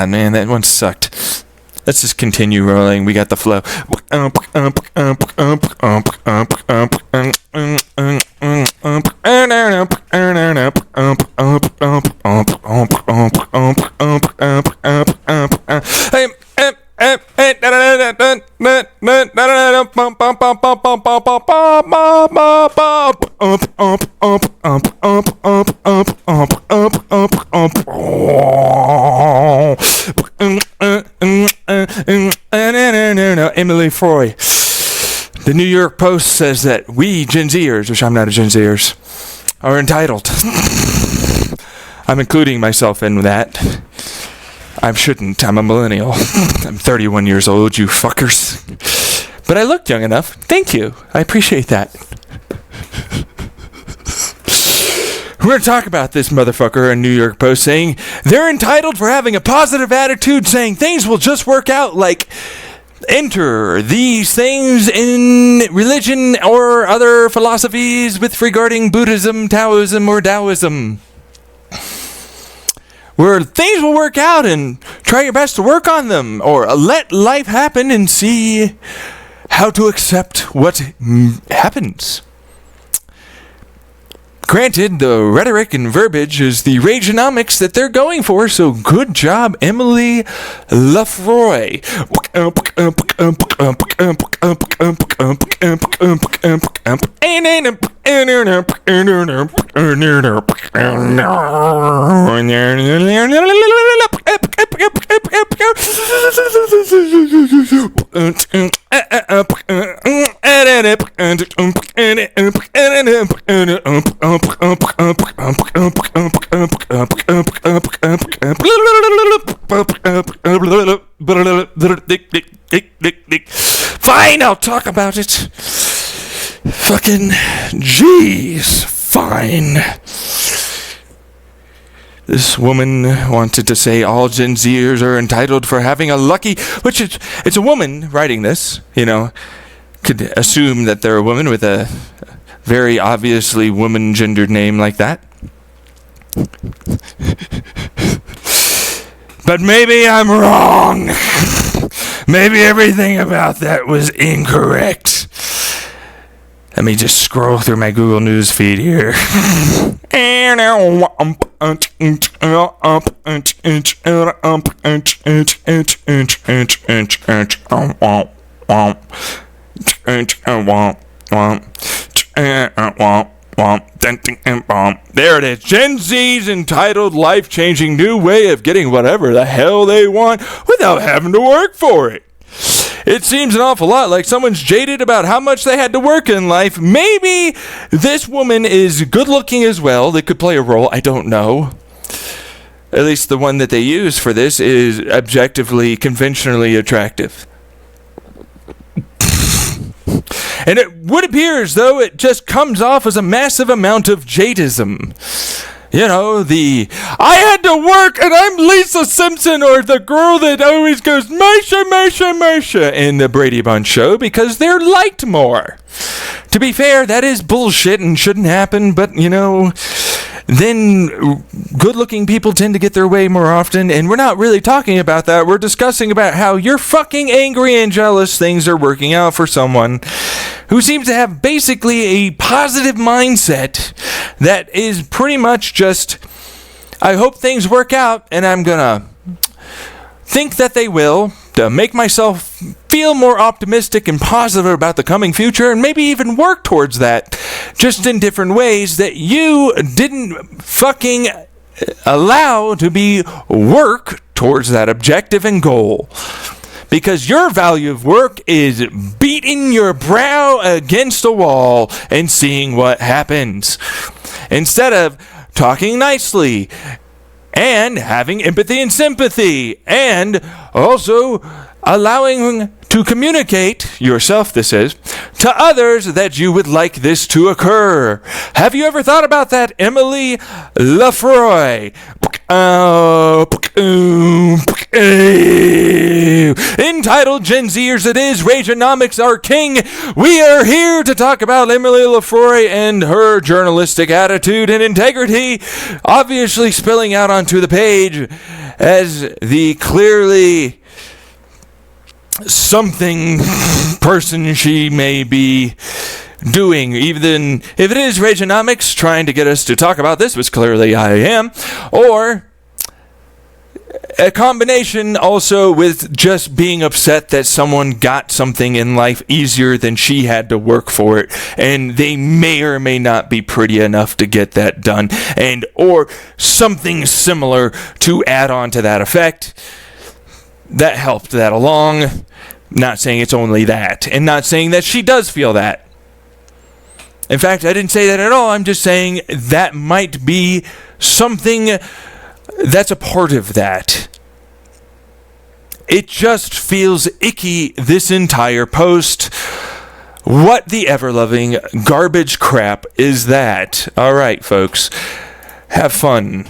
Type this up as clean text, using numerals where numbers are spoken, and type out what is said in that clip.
man, that one sucked. Let's just continue rolling. We got the flow. Emily Freud. The New York Post says that we Gen Zers, which I'm not a Gen Zers, are entitled. I'm including myself in that. I shouldn't. I'm a millennial. I'm 31 years old, you fuckers. But I looked young enough. Thank you. I appreciate that. We're going to talk about this motherfucker in New York Post saying they're entitled for having a positive attitude, saying things will just work out, like enter these things in religion or other philosophies with regarding Buddhism, Taoism, or Taoism, where things will work out and try your best to work on them, or let life happen and see how to accept what happens. Granted, the rhetoric and verbiage is the ragenomics that they're going for, so good job, Emily Lefroy. Fine, I'll talk about it. Fucking jeez, fine. This woman wanted to say all Gen Zers are entitled for having a lucky, which it's a woman writing this, you know, could assume that they're a woman with a very obviously woman-gendered name like that. But maybe I'm wrong. Maybe everything about that was incorrect. Let me just scroll through my Google News feed here. There it is. Gen Z's entitled life-changing new way of getting whatever the hell they want without having to work for it. It seems an awful lot like someone's jaded about how much they had to work in life. Maybe this woman is good-looking as well. They could play a role. I don't know. At least the one that they use for this is objectively, conventionally attractive. And it would appear as though it just comes off as a massive amount of jadism. You know, I had to work and I'm Lisa Simpson, or the girl that always goes, Marsha, in the Brady Bunch show, because they're liked more. To be fair, that is bullshit and shouldn't happen, but, you know, then good-looking people tend to get their way more often, and we're not really talking about that. We're discussing about how you're fucking angry and jealous things are working out for someone who seems to have basically a positive mindset that is pretty much just, I hope things work out, and I'm gonna think that they will, to make myself feel more optimistic and positive about the coming future, and maybe even work towards that, just in different ways that you didn't fucking allow to be work towards that objective and goal. Because your value of work is beating your brow against a wall and seeing what happens, instead of talking nicely and having empathy and sympathy, and also allowing to communicate, yourself this is, to others that you would like this to occur. Have you ever thought about that, Emily Lefroy? Entitled Gen Zers it is, Ragenomics our king. We are here to talk about Emily Lefroy and her journalistic attitude and integrity, obviously spilling out onto the page as the clearly something person she may be doing. Even if it is Ragenomics trying to get us to talk about this, which clearly I am, or a combination also with just being upset that someone got something in life easier than she had to work for it, and they may or may not be pretty enough to get that done, and or something similar to add on to that effect that helped that along. Not saying it's only that, and not saying that she does feel that. In fact, I didn't say that at all. I'm just saying that might be something that's a part of that. It just feels icky, this entire post. What the ever-loving garbage crap is that? All right, folks. Have fun.